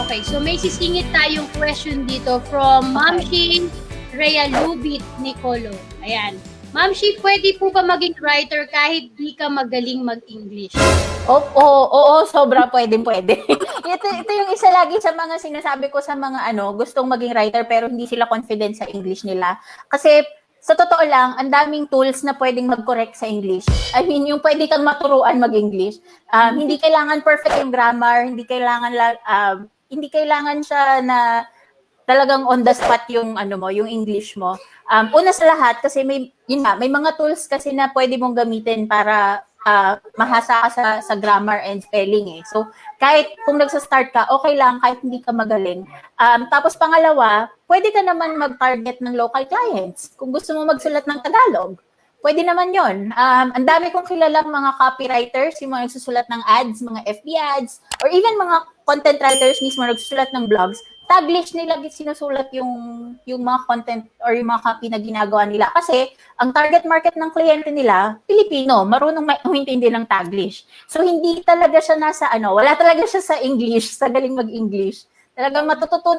Okay, so may sisingit tayong question dito from Ma'am Shi Rhea Lubit Nicolo. Ayan. Ma'am Shi, pwede po ba maging writer kahit di ka magaling mag-English? Oo, sobra pwede. ito yung isa lagi sa mga sinasabi ko sa mga gustong maging writer pero hindi sila confident sa English nila. Kasi sa totoo lang, ang daming tools na pwedeng mag-correct sa English. I mean, yung pwede kang maturuan mag-English. Hindi kailangan perfect yung grammar, hindi kailangan siya na talagang on the spot yung yung English mo. Una sa lahat kasi may mga tools kasi na pwede mong gamitin para mahasa ka sa grammar and spelling eh. So kahit kung nagsa-start ka, okay lang kahit hindi ka magaling. Tapos pangalawa, pwede ka naman mag-target ng local clients. Kung gusto mo magsulat ng Tagalog, pwede naman yon. Ang dami kong kilalang mga copywriters, yung mga nagsusulat ng ads, mga FB ads, or even mga content writers mismo nagsusulat ng blogs. Taglish nila sinusulat yung mga content or yung mga copy na ginagawa nila. Kasi ang target market ng kliyente nila, Pilipino, marunong umintindi ng Taglish. So hindi talaga siya wala talaga siya sa English, sa galing mag-English. Talagang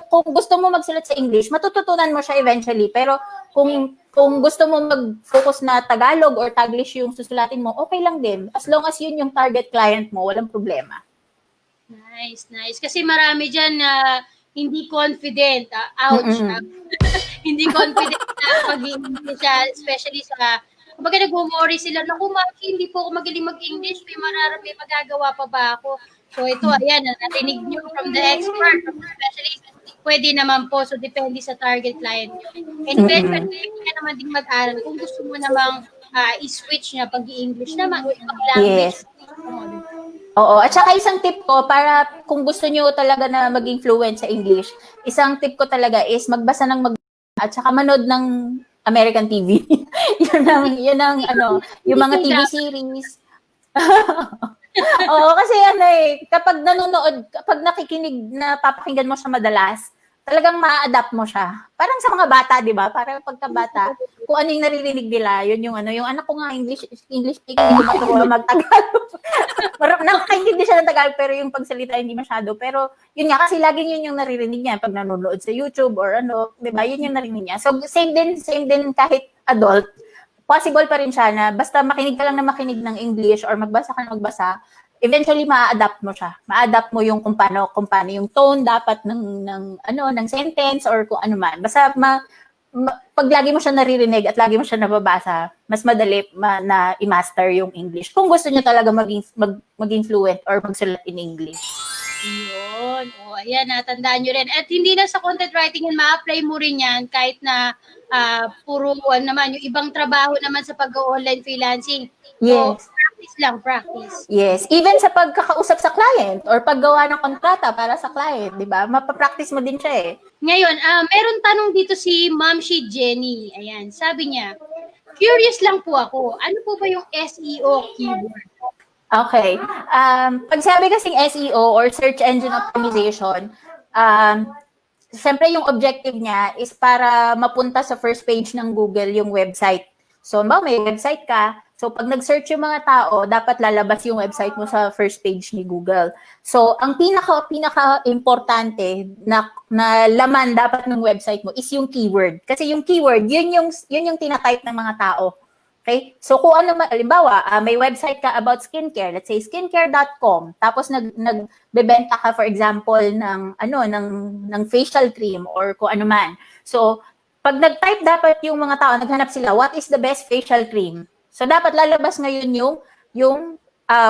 kung gusto mo magsulat sa English, matututunan mo siya eventually. Pero kung gusto mo mag-focus na Tagalog or Taglish yung susulatin mo, okay lang din. As long as yun yung target client mo, walang problema. Nice. Kasi marami dyan na hindi confident. Ouch. Hindi confident na mag-English siya, especially sa, kumbaga nag-worry sila, naku, hindi po ako magaling mag-English, may magagawa pa ba ako? So ito, ayan, narinig nyo from the expert, especially pwede naman po, so depende sa target client nyo. And eventually, pwede ka naman din mag-aral kung gusto mo namang i-switch na pag-i-English naman o ibang language. Yes. Oo, at saka isang tip ko para kung gusto niyo talaga na maging fluent sa English, isang tip ko talaga is magbasa at saka manood ng American TV. yun ang yung mga TV series. Oo, kasi kapag nakikinig na papakinggan mo siya madalas, talagang ma-adapt mo siya. Parang sa mga bata, 'di ba? Parang pagkabata, kung ano yung naririnig nila, yun yung yung anak ko nga English speaking, hindi matuto mag-Tagalog. Nakakaintindi siya ng Tagalog pero yung pagsalita hindi masyado. Pero yun nga kasi laging yun yung naririnig niya pag nanonood sa YouTube or 'di ba? Yun yung naririnig niya. So same din kahit adult, possible pa rin siya na basta makinig ka lang na makinig ng English or magbasa ka na magbasa, eventually ma-adapt mo siya. Ma-adapt mo yung kung paano yung tone dapat ng sentence or kung ano man. Basta pag lagi mo siya naririnig at lagi mo siya nababasa, mas madali na i-master yung English. Kung gusto niyo talaga maging fluent or magsulat in English. Yun. O, ayan, natandaan nyo rin. At hindi na sa content writing yan, ma-apply mo rin yan kahit na puro naman, yung ibang trabaho naman sa pag-online freelancing. So, Yes. practice. Yes. Even sa pagkakausap sa client or paggawa ng kontrata para sa client, di ba? Mapapractice mo din siya eh. Ngayon, meron tanong dito si Ma'am Shi Jenny. Ayan, sabi niya, curious lang po ako, ano po ba yung SEO keyword? Okay. Pag sabi kasing SEO or Search Engine Optimization, siyempre yung objective niya is para mapunta sa first page ng Google yung website. So, may website ka. So, pag nag-search yung mga tao, dapat lalabas yung website mo sa first page ni Google. So, ang pinaka-importante na laman dapat ng website mo is yung keyword. Kasi yung keyword, yun yung tinatype ng mga tao. Okay? So, kung halimbawa, may website ka about skincare, let's say skincare.com, tapos nagbebenta ka, for example, ng facial cream or kung ano man. So, pag nag-type dapat yung mga tao, naghanap sila, what is the best facial cream? So, dapat lalabas ngayon yung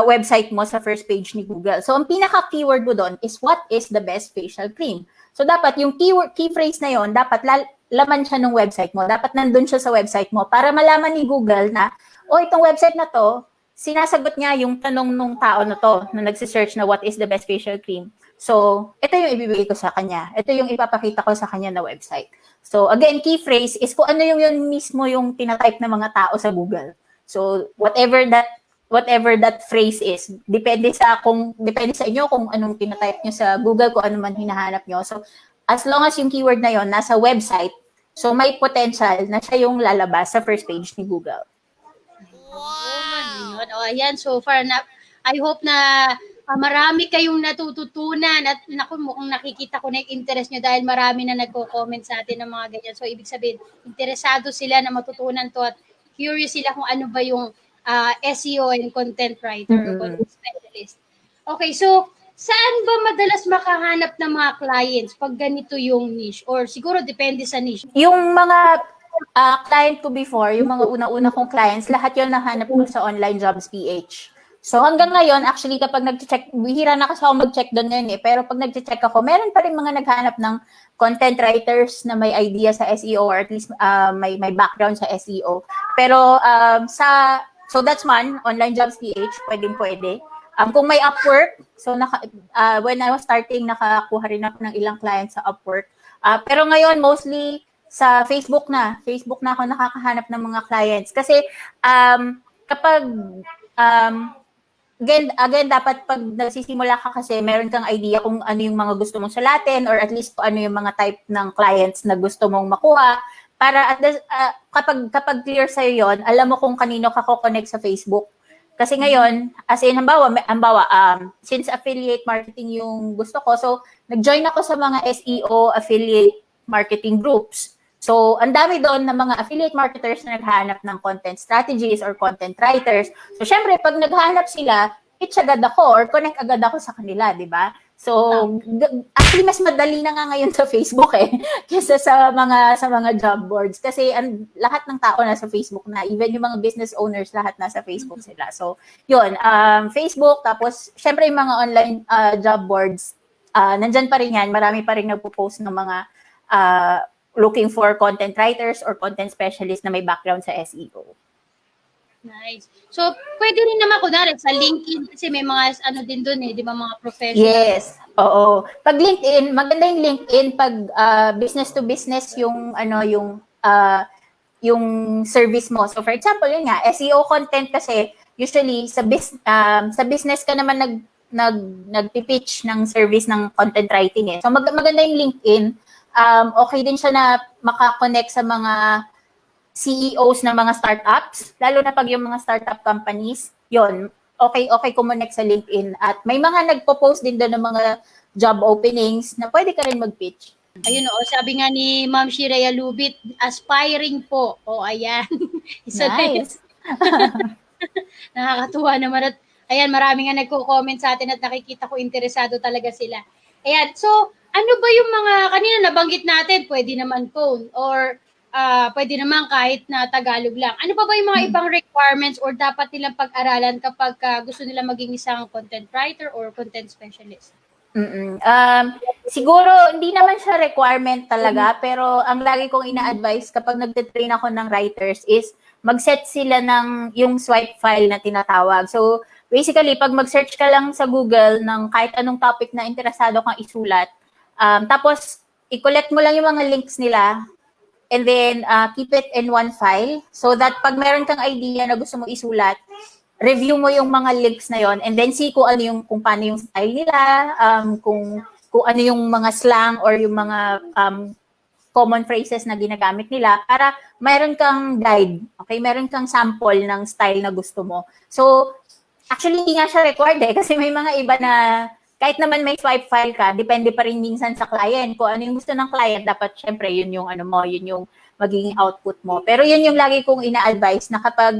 website mo sa first page ni Google. So, ang pinaka-keyword mo doon is what is the best facial cream? So, dapat yung key phrase na yon dapat laman siya ng website mo. Dapat nandun siya sa website mo para malaman ni Google na, itong website na to, sinasagot niya yung tanong nung tao na to na nagsisearch na what is the best facial cream. So, ito yung ibibigay ko sa kanya. Ito yung ipapakita ko sa kanya na website. So, again, key phrase is kung ano yung mismo yung tinatype ng mga tao sa Google. So, whatever that phrase is, depende sa inyo kung anong tinatype nyo sa Google, kung ano man hinahanap nyo. So, as long as yung keyword na yon nasa website, so may potential na siya yung lalabas sa first page ni Google. Wow! Ayan, so far, I hope na Marami kayong natututunan at naku, mukhang nakikita ko na yung interest nyo dahil marami na nagko-comment sa atin ng mga ganyan. So, ibig sabihin, interesado sila na matutunan to at curious sila kung ano ba yung SEO and content writer or Mm-mm. content specialist. Okay, so saan ba madalas makahanap ng mga clients pag ganito yung niche? Or siguro depende sa niche. Yung mga client ko before, yung mga una-una kong clients, lahat yun nahanap ko sa Online Jobs PH. So hanggang ngayon, actually kapag nag-check, bihira na kasi ako mag-check doon ngayon pero pag nag-check ako, meron pa rin mga naghanap ng content writers na may idea sa SEO or at least may background sa SEO. Pero so that's one, Online Jobs PH, pwede. Kung may Upwork, so when I was starting, nakakuha rin ako ng ilang clients sa Upwork. Pero ngayon, mostly sa Facebook na. Facebook na ako nakakahanap ng mga clients. Kasi kapag again, dapat pag nagsisimula ka kasi, meron kang idea kung ano yung mga gusto mong sulatin or at least kung ano yung mga type ng clients na gusto mong makuha. Para kapag clear sa'yo yon, alam mo kung kanino ka ko-connect sa Facebook. Kasi ngayon, as in, hambawa, since affiliate marketing yung gusto ko, so nag-join ako sa mga SEO affiliate marketing groups. So, ang dami doon ng mga affiliate marketers na naghahanap ng content strategies or content writers. So, syempre, pag naghahanap sila, pitch agad ako or connect agad ako sa kanila, di ba? So, actually, mas madali na nga ngayon sa Facebook kaysa sa mga job boards. Kasi lahat ng tao nasa Facebook na, even yung mga business owners, lahat nasa Facebook sila. So, yun, Facebook, tapos, syempre, yung mga online job boards, nandyan pa rin yan, marami pa rin nagpo-post ng mga looking for content writers or content specialists na may background sa SEO. Nice. So, pwede rin naman kunwari sa LinkedIn kasi may mga ano din doon di ba mga professional. Yes. Oo. Pag LinkedIn, maganda yung LinkedIn pag business to business yung yung service mo. So for example, yun nga, SEO content kasi usually sa business ka naman nagpi-pitch ng service ng content writing So maganda yung LinkedIn. Okay din siya na makakonect sa mga CEOs ng mga startups, lalo na pag yung mga startup companies, yon okay kumonect sa LinkedIn. At may mga nagpo-post din doon ng mga job openings na pwede ka rin mag-pitch. Ayun sabi nga ni Ma'am Shiraya Lubit, aspiring po. Ayan. Isa Nice. Nakakatuwa naman at ayan, marami nga nagko-comment sa atin at nakikita ko interesado talaga sila. Ayan, so ano ba yung mga, kanina nabanggit natin, pwede naman phone or pwede naman kahit na Tagalog lang. Ano pa ba yung mga ibang requirements or dapat nilang pag-aralan kapag gusto nila maging isang content writer or content specialist? Siguro, hindi naman siya requirement talaga, pero ang lagi kong ina-advise kapag nagtitrain ako ng writers is mag-set sila ng yung swipe file na tinatawag. So, basically, pag mag-search ka lang sa Google ng kahit anong topic na interesado kang isulat, tapos, i-collect mo lang yung mga links nila, and then keep it in one file so that pag meron kang idea na gusto mo isulat, review mo yung mga links na yon and then see kung paano yung style nila, kung ano yung mga slang or yung mga common phrases na ginagamit nila para meron kang guide, okay? Meron kang sample ng style na gusto mo. So, actually, hindi nga siya required kasi may mga iba na kahit naman may swipe file ka, depende pa rin minsan sa client. Kung ano yung gusto ng client, dapat syempre yun yung yun yung magiging output mo. Pero yun yung lagi kong ina-advise na kapag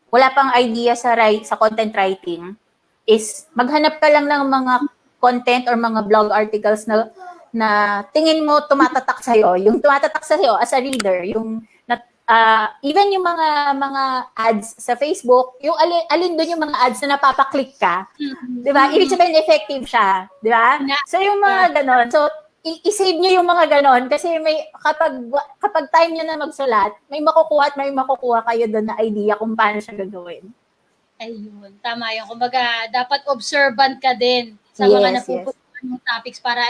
wala pang idea sa content writing, is maghanap ka lang ng mga content or mga blog articles na tingin mo tumatatak sa'yo. Yung tumatatak sa'yo as a reader, yung even yung mga ads sa Facebook, yung alin doon yung mga ads na napapaklik ka, di ba? Ibig sabihin effective siya, di ba? So yung mga ganon, so i-save nyo yung mga ganon kasi may kapag time nyo na magsulat, may makukuha kayo doon na idea kung paano siya gagawin. Ayun, tama yun. Kumbaga, dapat observant ka din sa mga napupuntahan yung topics para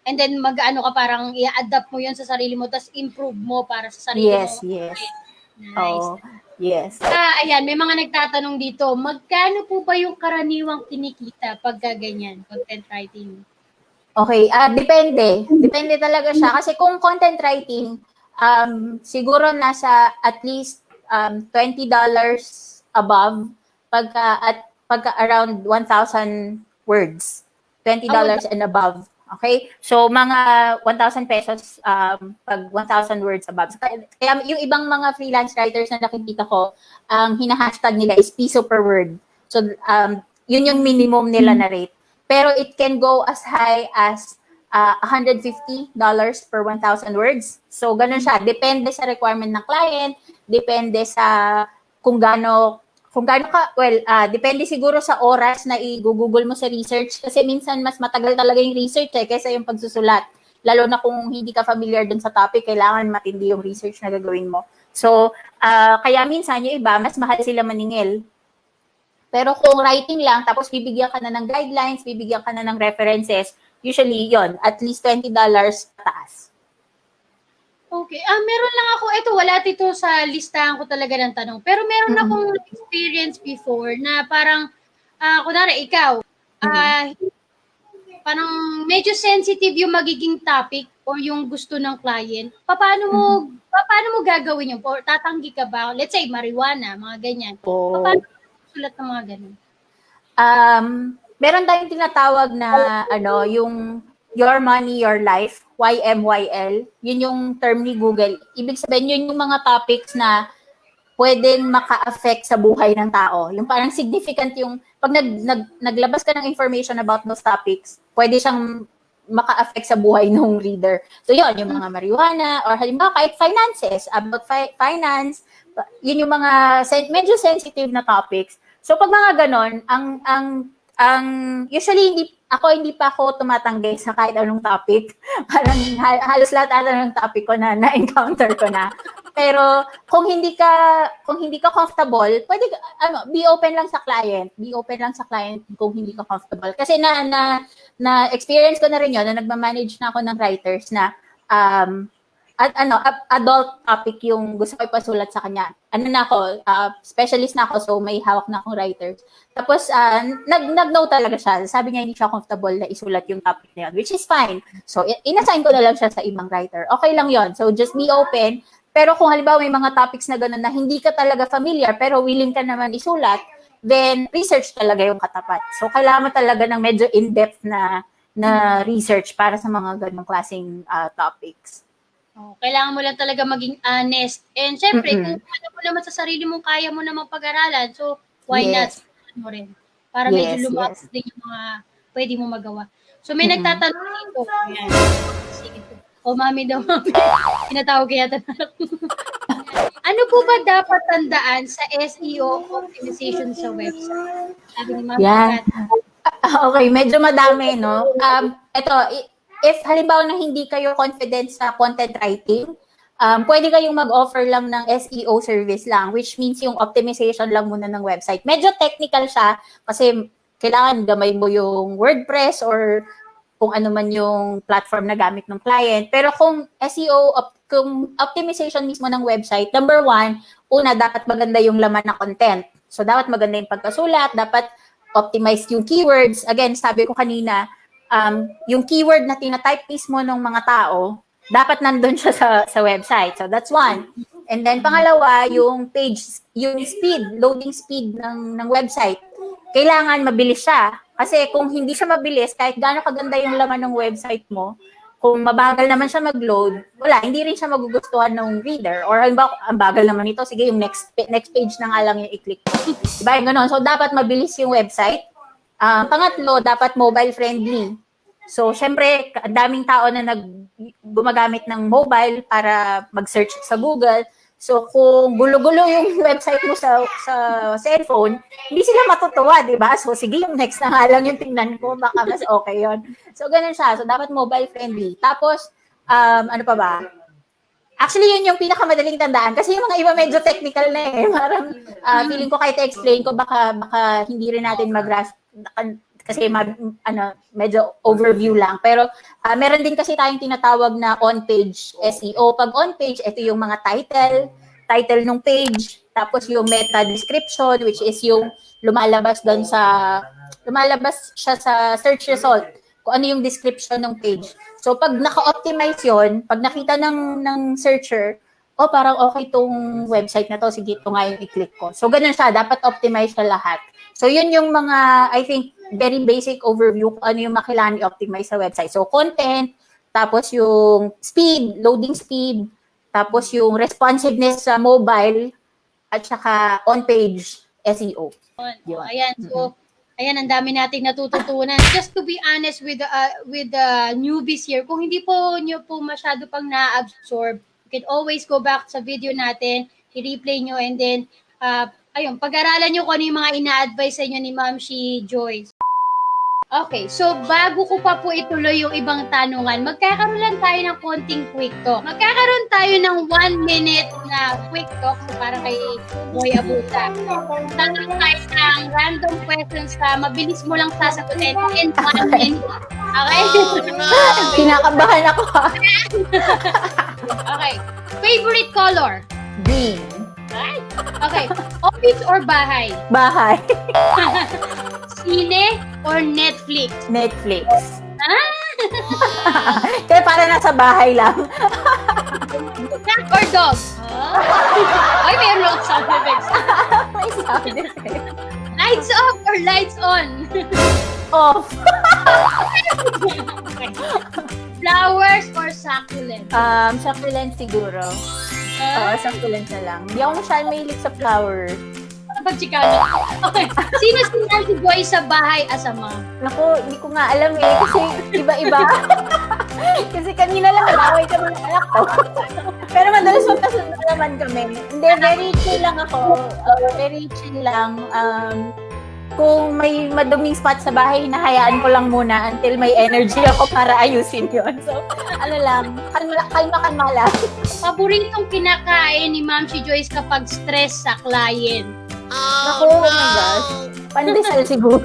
and then mag-ano ka parang i-adapt mo yun sa sarili mo tapos improve mo para sa sarili mo. Yes. Nice. Yes. Ayan, may mga nagtatanong dito, magkano po ba yung karaniwang kinikita pag ganyan, content writing? Okay, depende. Depende talaga siya. Kasi kung content writing, siguro nasa at least $20 above. At pagka around 1,000 words, $20 and above. Okay? So, mga 1,000 pesos pag 1,000 words above. Kaya yung ibang mga freelance writers na nakikita ko, ang hina-hashtag nila is piso per word. So, yun yung minimum nila na rate. Pero it can go as high as $150 per 1,000 words. So, ganun siya. Depende sa requirement ng client, depende sa kung gaano ka, depende siguro sa oras na i-google mo sa research kasi minsan mas matagal talaga yung research kaysa yung pagsusulat. Lalo na kung hindi ka familiar dun sa topic, kailangan matindi yung research na gagawin mo. So, kaya minsan yung iba, mas mahal sila maningil. Pero kung writing lang, tapos bibigyan ka na ng guidelines, bibigyan ka na ng references, usually yon at least $20 pataas. Okay. Meron lang ako, wala dito sa listahan ko talaga ng tanong. Pero meron akong experience before na parang, kunwari ikaw, parang medyo sensitive yung magiging topic or yung gusto ng client. Paano mo gagawin yun? Or tatanggi ka ba? Let's say, marijuana, mga ganyan. Paano mo sulat ng mga ganun? Meron tayong tinatawag na yung Your Money, Your Life, YMYL. Yun yung term ni Google. Ibig sabihin, yun yung mga topics na pwedeng maka-affect sa buhay ng tao. Yung parang significant yung, pag naglabas ka ng information about those topics, pwede siyang maka-affect sa buhay ng reader. So yun, yung mga marijuana, or halimbawa kahit finances, about finance, yun yung mga medyo sensitive na topics. So pag mga ganon, usually hindi pa ako tumatanggi sa kahit anong topic. Parang halos lahat ng topic ko na-encounter ko na. Pero kung hindi ka comfortable, pwede be open lang sa client. Be open lang sa client kung hindi ka comfortable. Kasi na experience ko na rin 'yon na nagma-manage na ako ng writers na adult topic yung gusto ko ipasulat sa kanya. Specialist na ako, so may hawak na akong writers. Tapos, nag-no talaga siya. Sabi niya, hindi siya comfortable na isulat yung topic na yun, which is fine. So, inassign ko na lang siya sa ibang writer. Okay lang yon. So, just be open. Pero kung halimbawa may mga topics na gano'n na hindi ka talaga familiar, pero willing ka naman isulat, then research talaga yung katapat. So, kailangan mo talaga ng medyo in-depth na research para sa mga ganong klaseng topics. Kailangan mo lang talaga maging honest. And syempre, kung alam mo naman sa sarili mo, kaya mo namang pag-aralan, so why not? Mo rin. Para medyo lumabas din yung mga pwede mo magawa. So may nagtatanong dito. Ayan. Sige po. Mami daw, mami. Pinatawag kaya tanong. Ano po ba dapat tandaan sa SEO optimization sa website? Sabi ni Mami. Yan. Okay, medyo madami, no? If halimbawa na hindi kayo confident sa content writing, pwede kayong mag-offer lang ng SEO service lang, which means yung optimization lang muna ng website. Medyo technical siya kasi kailangan gamay mo yung WordPress or kung ano man yung platform na gamit ng client. Pero kung kung optimization mismo ng website, number one, dapat maganda yung laman ng content. So, dapat maganda yung pagkasulat, dapat optimize yung keywords. Again, sabi ko kanina, yung keyword na tinatype mismo ng mga tao, dapat nandun siya sa website. So, that's one. And then, pangalawa, yung loading speed ng website. Kailangan mabilis siya. Kasi kung hindi siya mabilis, kahit gaano kaganda yung laman ng website mo, kung mabagal naman siya mag-load, hindi rin siya magugustuhan ng reader. Or ang bagal naman ito, sige, yung next page na nga lang yung i-click mo. Diba? Yung ganun. So, dapat mabilis yung website. Pangatlo, dapat mobile friendly. So, syempre, daming tao na gumagamit ng mobile para mag-search sa Google. So, kung gulo-gulo yung website mo sa cellphone, hindi sila matutuwa, di ba? So, sige, yung next na nga lang yung tingnan ko, baka mas okay yon. So, ganun siya. So, dapat mobile friendly. Tapos, ano pa ba? Actually, yun yung pinakamadaling tandaan. Kasi yung mga iba medyo technical na eh. Parang, feeling ko kahit i-explain ko, baka hindi rin natin mag-grasp. Kasi medyo overview lang. Pero meron din kasi tayong tinatawag na on-page SEO. Pag on-page, ito yung mga title ng page, tapos yung meta description, which is yung lumalabas siya sa search result, kung ano yung description ng page. So pag naka-optimize yon, pag nakita ng searcher, oh, parang okay tong website na to, sige, ito nga yung i-click ko. So, ganun siya. Dapat optimize siya lahat. So, yun yung mga, I think, very basic overview kung ano yung makailangan i-optimize sa website. So, content, tapos yung speed, loading speed, tapos yung responsiveness sa mobile, at saka on-page SEO. Yun. Ayan, so, ayan, ang dami nating natututunan. Just to be honest with the newbies here, kung hindi po nyo po masyado pang na-absorb, you can always go back sa video natin, i-replay nyo, and then, ayun, pag-aralan nyo kung ano yung mga ina-advise sa inyo ni Ma'am Shi Joyce. Okay, so bago ko pa po ituloy yung ibang tanungan, magkakaroon lang tayo ng konting quick talk. Magkakaroon tayo ng 1 minute na quick talk so para kay Boy Abuta. Tanong tayo ng random questions na mabilis mo lang sasagutin in 1 minute. Okay? Kinakabahan ako. Okay. Favorite color? Green. Right? Okay. Office or bahay? Bahay. Sine or Netflix? Netflix. Ah! Kaya para nasa bahay lang. Cat or dog? Ay, meron akong sound effects. May sound effect. Lights off or lights on? Off. Flowers or succulent? Succulent siguro. Oo, succulent na lang. Hindi ako masyadong mahilig sa flower. Pagchikano. Okay. Sino si Nancy Joy sa bahay as a mom? Naku, hindi ko nga alam eh. Kasi iba-iba. Kasi kanina lang nag-away kami ng anak ko. Pero madalas magkasundo naman kami. Hindi, very chill lang ako. Very chill lang. Kung may maduming spot sa bahay, hinahayaan ko lang muna until may energy ako para ayusin yon. So, ano lang, kalma-kalma lang. Paboritong kinakain ni Ma'am Shi Joyce kapag stress sa client? Naku, oh my gosh. Pandesal siguro.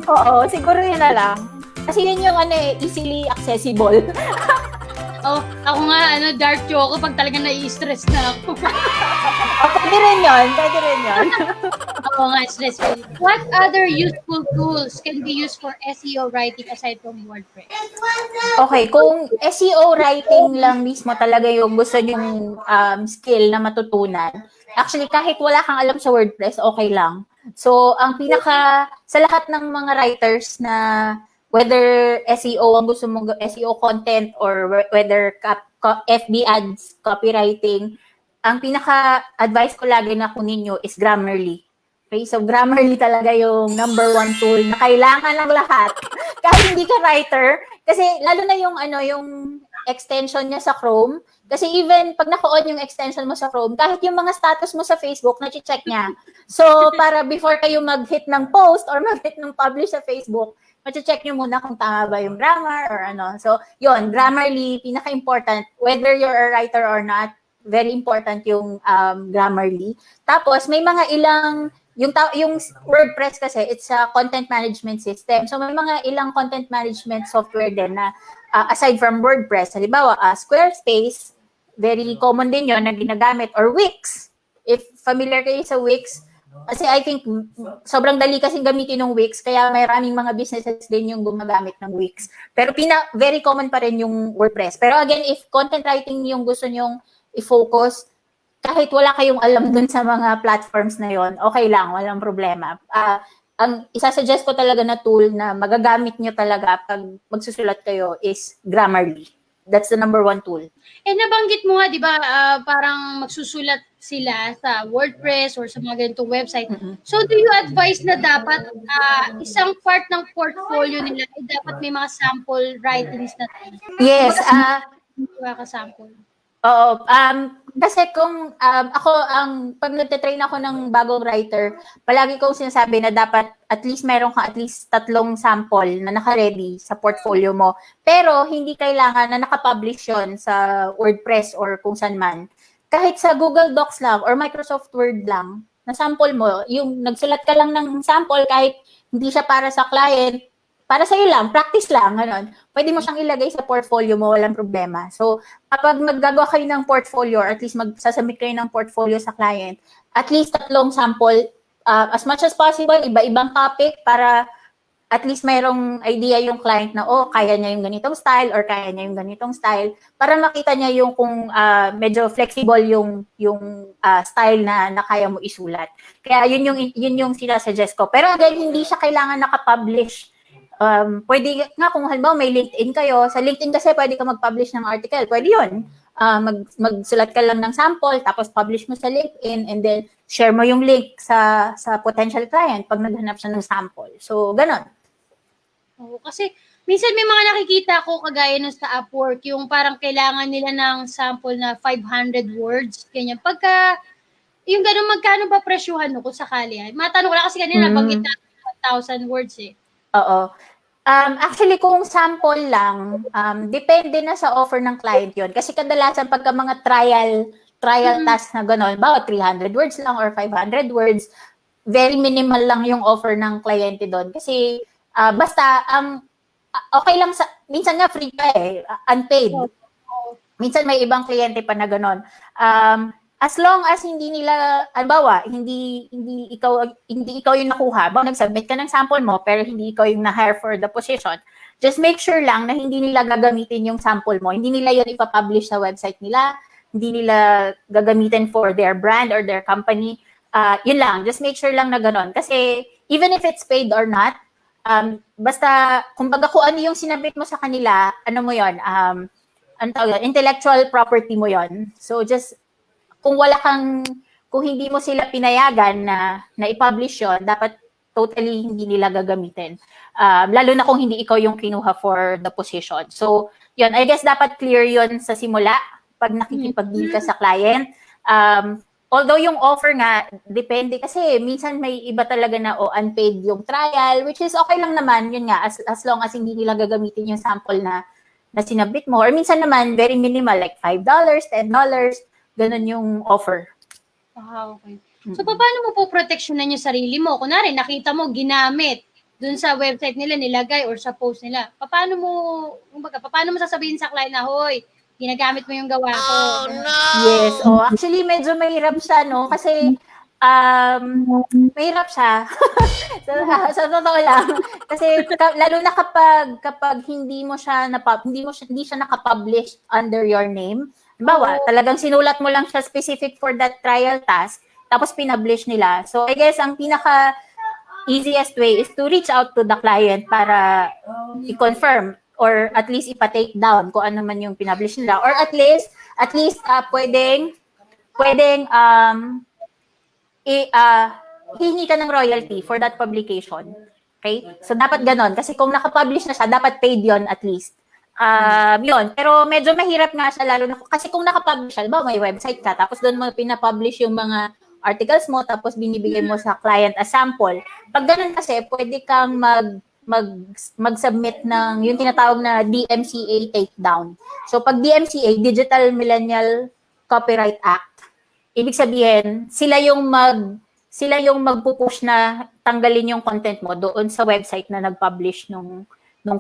Oo, siguro yun na lang. Kasi yun yung easily accessible. Oh, ako nga, dark choco pag talaga nai-stress na ako. Pwede rin yun. Oo nga, stressful. What other useful tools can be used for SEO writing aside from WordPress? Okay, kung SEO writing lang mismo talaga yung gusto nyong skill na matutunan, actually kahit wala kang alam sa WordPress, okay lang. So, ang sa lahat ng mga writers na whether SEO ang gusto mong SEO content or whether FB ads, copywriting, ang pinaka-advice ko lagi na kunin nyo is Grammarly. Okay, so Grammarly talaga yung number 1 tool na kailangan ng lahat. Kahit hindi ka writer, kasi lalo na yung extension niya sa Chrome, kasi even pag naka-on yung extension mo sa Chrome, kahit yung mga status mo sa Facebook, na-check niya. So, para before kayo mag-hit ng post or mag-hit ng publish sa Facebook, ma-check nyo muna kung tama ba yung grammar or ano. So, yun, Grammarly, pinaka-important, whether you're a writer or not, very important yung Grammarly. Tapos, may mga ilang, yung WordPress kasi, it's a content management system. So, may mga ilang content management software din na aside from WordPress, halimbawa, Squarespace, very common din yun na ginagamit, or Wix. If familiar kayo sa Wix, kasi I think sobrang dali kasing gamitin ng Wix, kaya may maraming mga businesses din yung gumagamit ng Wix. Pero very common pa rin yung WordPress. Pero again, if content writing yung gusto nyong i-focus, kahit wala kayong alam dun sa mga platforms na yon, okay lang, walang problema. Ang isasuggest ko talaga na tool na magagamit nyo talaga pag magsusulat kayo is Grammarly. That's the number 1 tool. Nabanggit mo nga, di ba, parang magsusulat sila sa WordPress or sa mga ganitong website. So, do you advise na dapat isang part ng portfolio nila ay dapat may mga sample writings na? Yes. Sample. Oo. Kasi kung pag nagte-train ako ng bagong writer, palagi kong sinasabi na dapat at least meron kang at least 3 sample na naka-ready sa portfolio mo. Pero hindi kailangan na naka-publish yun sa WordPress or kung saan man. Kahit sa Google Docs lang or Microsoft Word lang, na sample mo, yung nagsulat ka lang ng sample kahit hindi siya para sa client, para sa'yo lang, practice lang, gano'n. Pwede mo siyang ilagay sa portfolio mo, walang problema. So, kapag maggagawa kayo ng portfolio, or at least magsasubmit kayo ng portfolio sa client, at least 3 sample, as much as possible, iba-ibang topic para at least mayroong idea yung client na, kaya niya yung ganitong style or kaya niya yung ganitong style para makita niya yung kung medyo flexible yung style na kaya mo isulat. Kaya yun yung sinasuggest ko. Pero again, hindi siya kailangan naka-publish. Pwede nga kung halimbawa may LinkedIn kayo, sa LinkedIn kasi pwede ka mag-publish ng article. Pwede yun. Magsulat ka lang ng sample, tapos publish mo sa LinkedIn, and then share mo yung link sa potential client pag naghanap siya ng sample. So, ganon. Oo, kasi minsan may mga nakikita ko kagaya nung sa Upwork, yung parang kailangan nila ng sample na 500 words, ganyan. Pagka, yung gano'n, magkano ba presyuhan mo kung sakali? Matanong ko lang kasi kanina, nabanggit na 1,000 words eh. Oo. Actually, kung sample lang, depende na sa offer ng client yon. Kasi kadalasan pagka mga trial task na gano'n, bawa 300 words lang or 500 words, very minimal lang yung offer ng kliyente doon. Kasi basta, okay lang minsan nga free pa unpaid. Minsan may ibang kliyente pa na gano'n. As long as hindi nila, halimbawa, hindi ikaw yung nakuha, nag-submit ka ng sample mo, pero hindi ikaw yung na-hire for the position, just make sure lang na hindi nila gagamitin yung sample mo. Hindi nila yun ipapublish sa website nila, hindi nila gagamitin for their brand or their company. Yun lang, just make sure lang na gano'n. Kasi even if it's paid or not, basta, kumbaga kung ano yung sinabit mo sa kanila, ano mo yun, intellectual property mo yon. So just kung hindi mo sila pinayagan na i-publish yon, dapat totally hindi nila gagamitin. Lalo na kung hindi ikaw yung kinuha for the position. So, yun, I guess dapat clear yon sa simula pag nakikipag-deal ka sa client. Although yung offer nga, depende kasi minsan may iba talaga na unpaid yung trial, which is okay lang naman, yun nga, as long as hindi nila gagamitin yung sample na sinabit mo. Or minsan naman, very minimal, like $5, $10, ganun yung offer. Okay. So, paano mo po proteksyonan yung sarili mo? Kunwari, nakita mo, ginamit dun sa website nila, nilagay, or sa post nila. Paano mo sasabihin sa client na, hoy, ginagamit mo yung gawa ko? Oh, no! Yes. Actually, medyo mahirap siya, no? Kasi, mahirap siya. sa totoo lang. Kasi lalo na kapag hindi siya naka-publish under your name. Halimbawa, talagang sinulat mo lang siya specific for that trial task, tapos pinablish nila. So, I guess ang pinaka easiest way is to reach out to the client para i-confirm or at least ipa-take down kung ano man yung pinablish nila. Or at least pwedeng hihingi ka ng royalty for that publication. Okay? So, dapat ganon. Kasi kung nakapublish na siya, dapat paid yon at least. Yun. Pero medyo mahirap nga siya, lalo na kasi kung nakapublish siya, may website ka, tapos doon mo pinapublish yung mga articles mo, tapos binibigay mo sa client as sample. Pag ganun kasi, pwede kang mag-submit ng yung tinatawag na DMCA takedown. So, pag DMCA, Digital Millennial Copyright Act, ibig sabihin, sila yung magpupush na tanggalin yung content mo doon sa website na nag-publish nung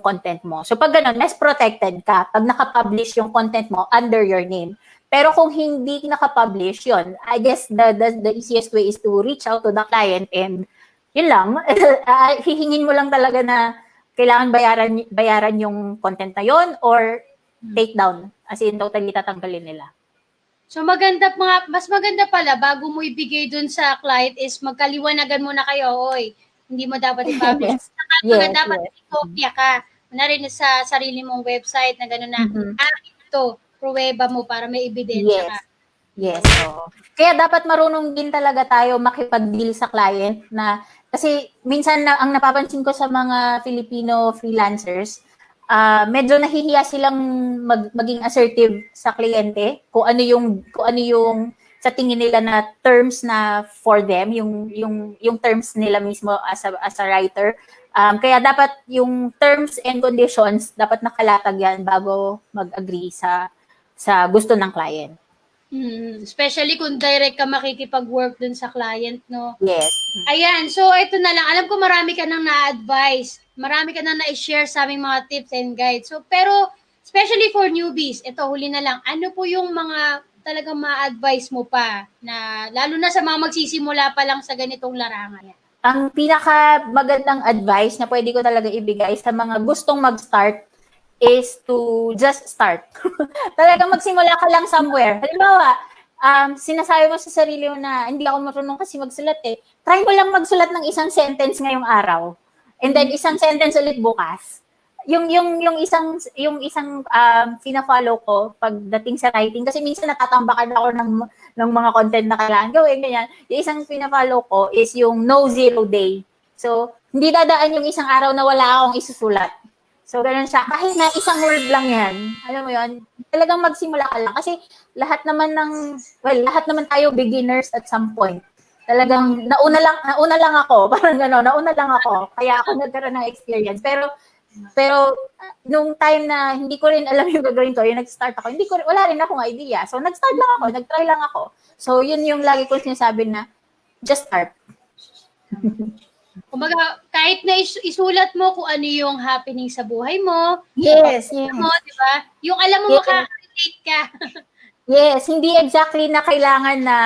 content mo. So pag ganun, mas protected ka pag naka-publish yung content mo under your name. Pero kung hindi naka-publish, yun, I guess the easiest way is to reach out to the client and yun lang, hihingin mo lang talaga na kailangan bayaran yung content na yun or take down, as in totally tatanggalin nila. So mas maganda pala bago mo ibigay dun sa client is magkaliwanagan muna kayo, oy, hindi mo dapat i-publish. Dapat i-copy ka. Kunwari sa sarili mong website na gano'n na, ito, pruweba mo para may ebidensya ka. Yes. Kaya dapat marunong din talaga tayo makipag-deal sa client na, kasi minsan ang napapansin ko sa mga Filipino freelancers, medyo nahihiya silang maging assertive sa kliyente kung ano yung sa tingin nila na terms na for them, yung terms nila mismo as a writer. Kaya dapat yung terms and conditions dapat nakalatag yan bago mag-agree sa gusto ng client. Especially kung direct ka makikipag-work dun sa client, no? Yes. Ayan, so ito na lang. Alam ko marami ka nang na-advise. Marami ka nang na-share sa aming mga tips and guides. So, pero, especially for newbies, ito, huli na lang. Ano po yung mga talagang ma-advise mo pa na, lalo na sa mga magsisimula pa lang sa ganitong larangan? ang pinaka magandang advice na pwede ko talaga ibigay sa mga gustong mag-start is to just start. Talagang magsimula ka lang somewhere. Halimbawa, sinasabi mo sa sarili mo na hindi ako marunong kasi magsulat eh. Try mo lang magsulat ng isang sentence ngayong araw. And then isang sentence ulit bukas. Yung isang fina-follow ko pagdating sa writing kasi minsan natatambakan ako ng mga content na kailangan gawin ganyan. Yung isang fina-follow ko is yung no zero day. So, hindi dadaan yung isang araw na wala akong isusulat. So, ganun siya. Kahit na isang word lang yan, alam mo yun, talagang magsimula ka lang. Kasi lahat naman tayo beginners at some point. Talagang nauna lang ako, parang gano'n, nauna lang ako. Kaya ako nagkaroon ng experience. Pero nung time na hindi ko rin alam yung gagawin ko, yung nag-start ako, wala rin akong idea. So, nag-start lang ako, nag-try lang ako. So, yun yung lagi ko sinasabi na, just start. Kumbaga, kahit na isulat mo kung ano yung happening sa buhay mo, Yes. mo, di ba? Yung alam mo makaka-relate ka. Yes, hindi exactly na kailangan na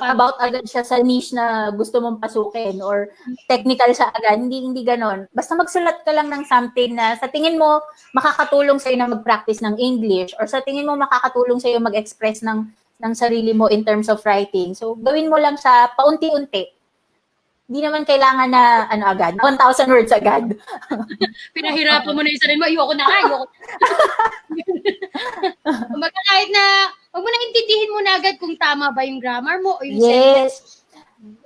about agad siya sa niche na gusto mong pasukin or technical siya agad. Hindi ganon. Basta magsulat ka lang ng something na sa tingin mo makakatulong sa'yo na mag-practice ng English or sa tingin mo makakatulong sa'yo mag-express ng sarili mo in terms of writing. So, gawin mo lang siya paunti-unti. Hindi naman kailangan na agad, 1,000 words agad. Pinahirapan mo na yung sarili mo, ayoko na. Kumbaga kahit na, huwag mo na intindihin mo na agad kung tama ba yung grammar mo o yung sentence.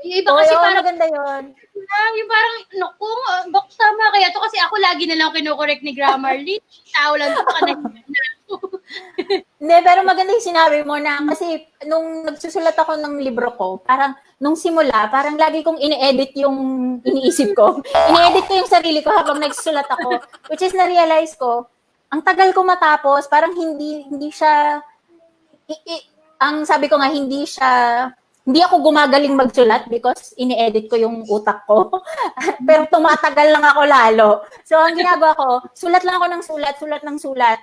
Yung iba kasi parang, maganda yun. Yung parang, naku, bak tama kaya to kasi ako lagi na lang kinokorek ni Grammarly. Tao lang to, Hindi, pero maganda yung sinabi mo na kasi nung nagsusulat ako ng libro ko, parang nung simula, parang lagi kong ini-edit yung iniisip ko. Ini-edit ko yung sarili ko habang nagsusulat ako. Which is na-realize ko, ang tagal ko matapos, parang hindi siya, ang sabi ko nga, hindi ako gumagaling magsulat because ini-edit ko yung utak ko. Pero tumatagal lang ako lalo. So, ang ginagawa ko, sulat lang ako ng sulat.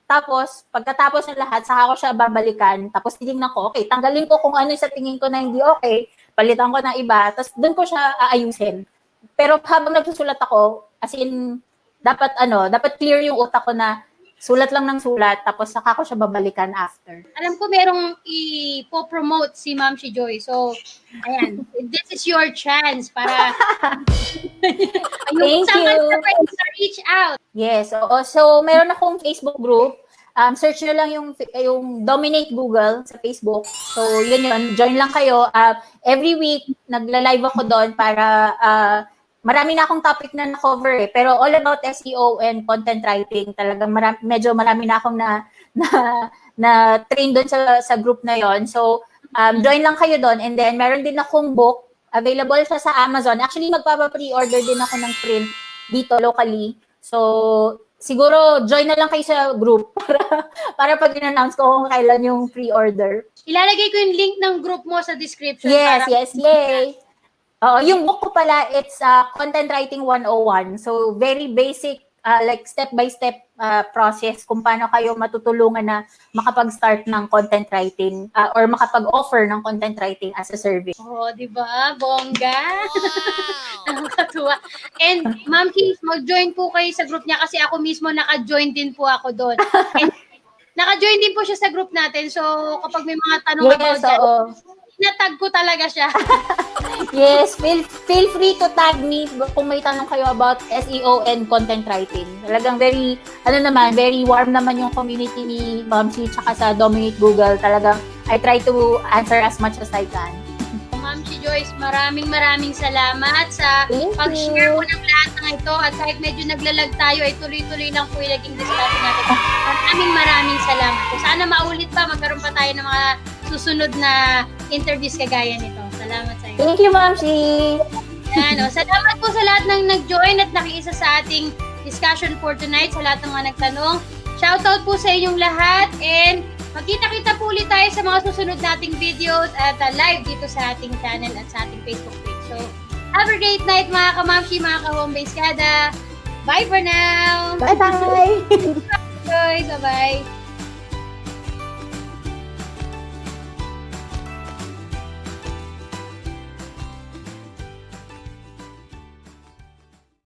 Tapos, pagkatapos ng lahat, saka ko siya babalikan. Tapos, titignan ko, okay, tanggalin ko kung ano sa tingin ko na hindi okay. Palitan ko ng iba. Tapos, doon ko siya aayusin. Pero habang nagsusulat ako, as in, dapat clear yung utak ko na sulat lang ng sulat, tapos saka ko siya babalikan after. Alam ko merong ipo-promote si Ma'am si Joy. So, ayan, this is your chance para Thank you. Reach out. Yes, so meron akong Facebook group. Search nyo lang yung Dominate Google sa Facebook. So, yun. Join lang kayo. Every week, nagla-live ako doon para marami na akong topic na na-cover pero all about SEO and content writing. Talagang medyo marami na akong na train doon sa group na yon. So, join lang kayo doon. And then, meron din akong book. Available siya sa Amazon. Actually, magpapa-pre-order din ako ng print dito locally. So, siguro join na lang kayo sa group para pag in-announce ko kung kailan yung pre-order. Ilalagay ko yung link ng group mo sa description. Yes, yay! Yung book ko pala, it's Content Writing 101. So, very basic, like step-by-step process kung paano kayo matutulungan na makapag-start ng content writing or makapag-offer ng content writing as a service. Oh, di ba? Bongga! Nakakatuwa. And, Ma'am Keith, mag-join po kayo sa group niya kasi ako mismo naka-join din po ako doon. And, naka-join din po siya sa group natin. So, kapag may mga tanong about dyan, natag ko talaga siya. Yes, feel free to tag me kung may tanong kayo about SEO and content writing. Talagang very warm naman yung community ni Ma'am Si tsaka sa Dominate Google. Talagang I try to answer as much as I can. Ma'am Si Joyce, maraming salamat sa pag-share mo ng lahat ng ito at kahit medyo naglalag tayo ay tuloy-tuloy lang po yung naging discussion natin. Maraming salamat. So, sana maulit pa, magkaroon pa tayo ng mga susunod na interviews kagaya nito. Salamat sa iyo. Thank you, Ma'am Si. Salamat po sa lahat ng nag-join at nakiisa sa ating discussion for tonight, sa lahat ng mga nagtanong. Shoutout po sa inyong lahat and magkita-kita po ulit tayo sa mga susunod nating videos at live dito sa ating channel at sa ating Facebook page. So, have a great night mga kamamshi, mga ka-home-base kada. Bye for now! Bye-bye! Bye! Bye-bye!